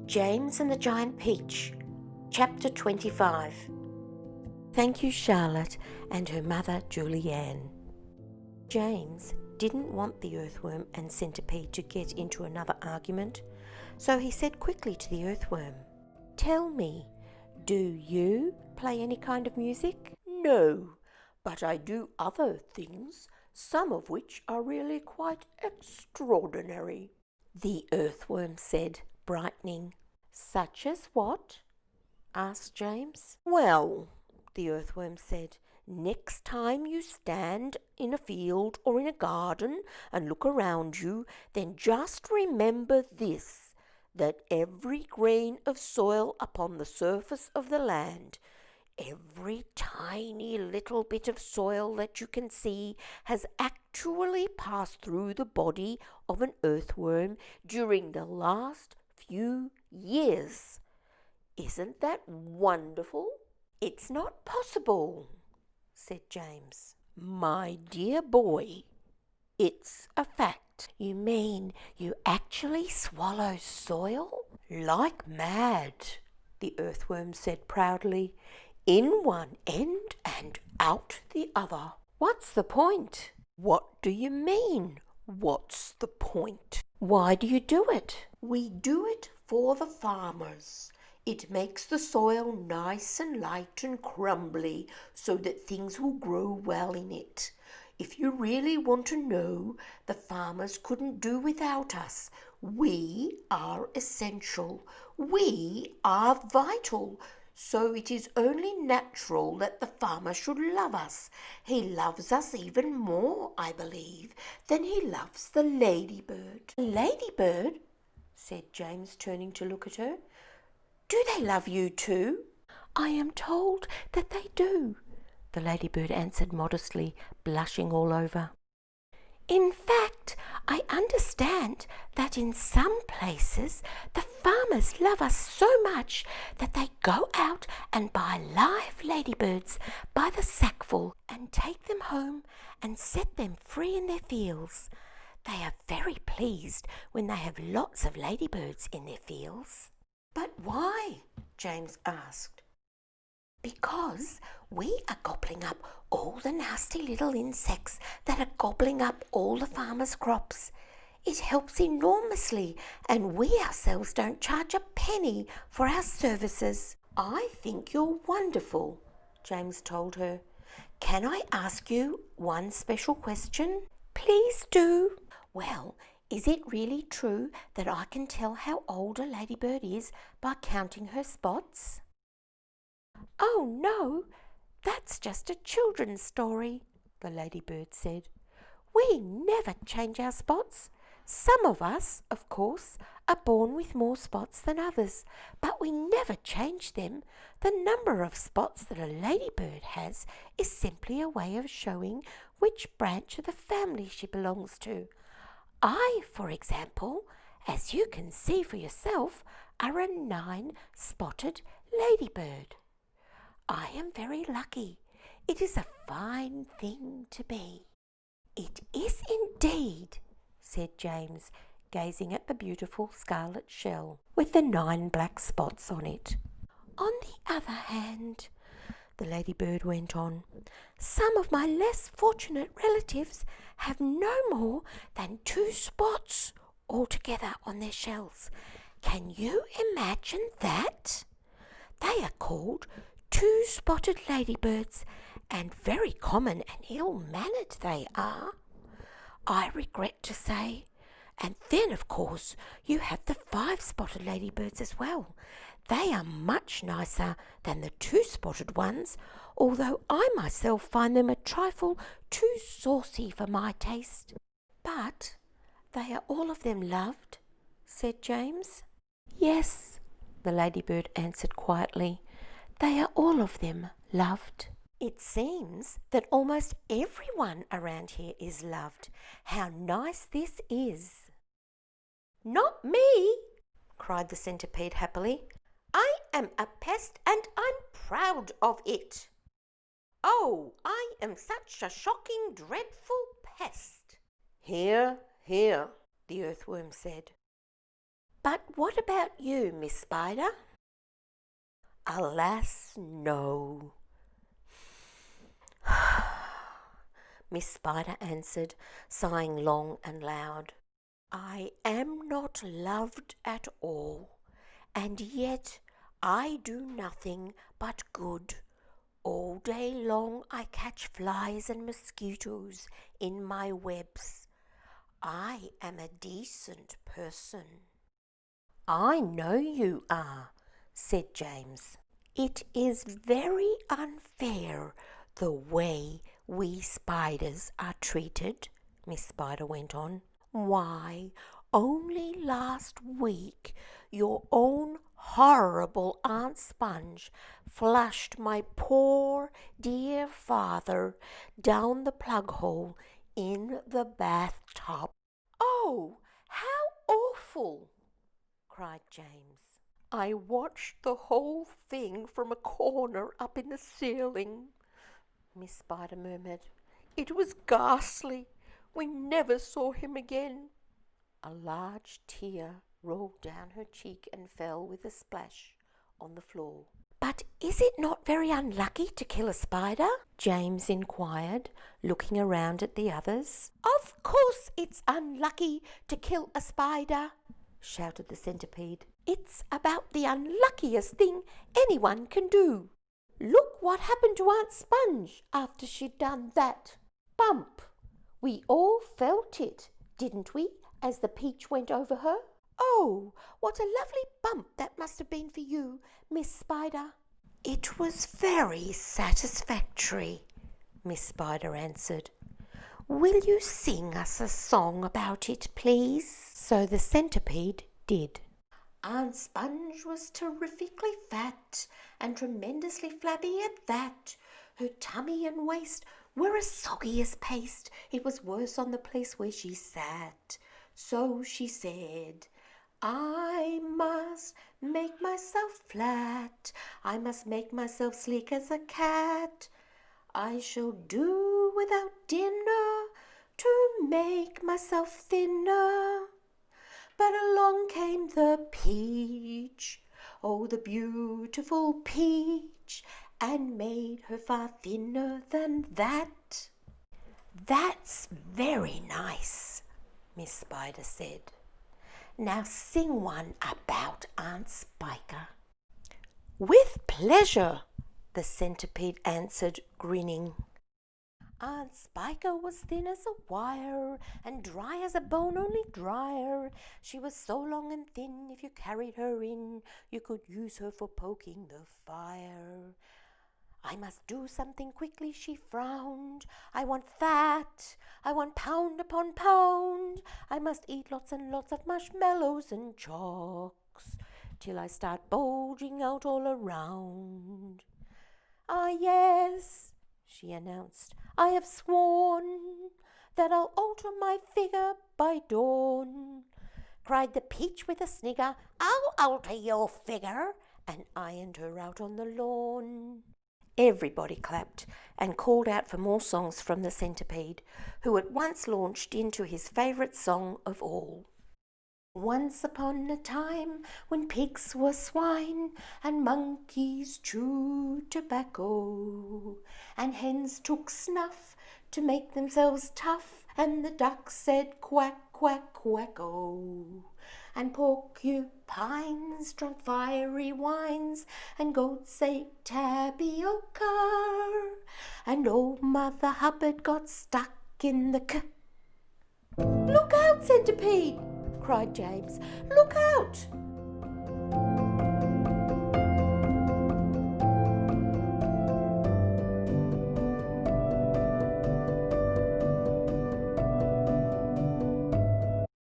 James and the Giant Peach, Chapter 25. Thank you, Charlotte and her mother, Julianne. James didn't want the earthworm and Centipede to get into another argument, so he said quickly to the earthworm, "Tell me, do you play any kind of music?" "No, but I do other things, some of which are really quite extraordinary," the earthworm said, brightening. "Such as what?" asked James. "Well," the earthworm said, "next time you stand in a field or in a garden and look around you, then just remember this, that every grain of soil upon the surface of the land, every tiny little bit of soil that you can see, has actually passed through the body of an earthworm during the last few years. Isn't that wonderful?" "It's not possible," said James. "My dear boy, it's a fact." "You mean you actually swallow soil?" "Like mad," the earthworm said proudly, "in one end and out the other." "What's the point?" "What do you mean, what's the point?" "Why do you do it?" "We do it for the farmers. It makes the soil nice and light and crumbly so that things will grow well in it. If you really want to know, the farmers couldn't do without us. We are essential. We are vital. So it is only natural that the farmer should love us. He loves us even more, I believe, than he loves the ladybird." "The ladybird?" said James, turning to look at her. "Do they love you too?" "I am told that they do," the ladybird answered modestly, blushing all over. "In fact, I understand that in some places the farmers love us so much that they go out and buy live ladybirds by the sackful and take them home and set them free in their fields. They are very pleased when they have lots of ladybirds in their fields." "But why?" James asked. "Because we are gobbling up all the nasty little insects that are gobbling up all the farmers' crops. It helps enormously, and we ourselves don't charge a penny for our services." "I think you're wonderful," James told her. "Can I ask you one special question?" "Please do." "Well, is it really true that I can tell how old a ladybird is by counting her spots?" "Oh, no, that's just a children's story," the ladybird said. "We never change our spots. Some of us, of course, are born with more spots than others, but we never change them. The number of spots that a ladybird has is simply a way of showing which branch of the family she belongs to. I, for example, as you can see for yourself, are a 9-spotted ladybird. I am very lucky. It is a fine thing to be." "It is indeed," said James, gazing at the beautiful scarlet shell with the 9 black spots on it. "On the other hand," the ladybird went on, "some of my less fortunate relatives have no more than 2 spots altogether on their shells. Can you imagine that? They are called 2-spotted ladybirds, and very common and ill-mannered they are, I regret to say. And then, of course, you have the 5-spotted ladybirds as well. They are much nicer than the 2-spotted ones, although I myself find them a trifle too saucy for my taste." "But they are all of them loved," said James. "Yes," the ladybird answered quietly, "they are all of them loved." "It seems that almost everyone around here is loved. How nice this is." "Not me," cried the Centipede happily. "I am a pest and I'm proud of it. Oh, I am such a shocking, dreadful pest." "Hear, hear," the earthworm said. But what about you, Miss Spider? Alas, no. Miss Spider answered, sighing long and loud. I am not loved at all, and yet I do nothing but good. All day long I catch flies and mosquitoes in my webs. I am a decent person. I know you are, said James. It is very unfair the way we spiders are treated, Miss Spider went on. Why, only last week your own horrible Aunt Sponge flushed my poor dear father down the plug hole in the bathtub. Oh, how awful! Cried James. I watched the whole thing from a corner up in the ceiling, Miss Spider murmured. It was ghastly. We never saw him again. A large tear rolled down her cheek and fell with a splash on the floor. But is it not very unlucky to kill a spider? James inquired, looking around at the others. Of course it's unlucky to kill a spider, shouted the Centipede. It's about the unluckiest thing anyone can do. Look what happened to Aunt Sponge after she'd done that. Bump! We all felt it, didn't we, as the peach went over her? Oh, what a lovely bump that must have been for you, Miss Spider. It was very satisfactory, Miss Spider answered. Will you sing us a song about it, please? So the Centipede did. Aunt Sponge was terrifically fat and tremendously flabby at that. Her tummy and waist were as soggy as paste. It was worse on the place where she sat. So she said, I must make myself flat. I must make myself sleek as a cat. I shall do without dinner to make myself thinner. But along came the peach, oh, the beautiful peach, and made her far thinner than that. That's very nice, Miss Spider said. Now sing one about Aunt Spiker. With pleasure, the Centipede answered, grinning. Aunt Spiker was thin as a wire, and dry as a bone, only drier. She was so long and thin, if you carried her in, you could use her for poking the fire. I must do something quickly, she frowned. I want fat, I want pound upon pound. I must eat lots and lots of marshmallows and chalks, till I start bulging out all around. Ah, yes, she announced, I have sworn that I'll alter my figure by dawn. Cried the peach with a snigger, I'll alter your figure, and ironed her out on the lawn. Everybody clapped and called out for more songs from the Centipede, who at once launched into his favourite song of all. Once upon a time, when pigs were swine, and monkeys chewed tobacco, and hens took snuff to make themselves tough, and the ducks said quack, quack, quack-o, and porcupines drank fiery wines, and goats ate tapioca, and old Mother Hubbard got stuck in the Look out, Centipede! Cried James. Look out!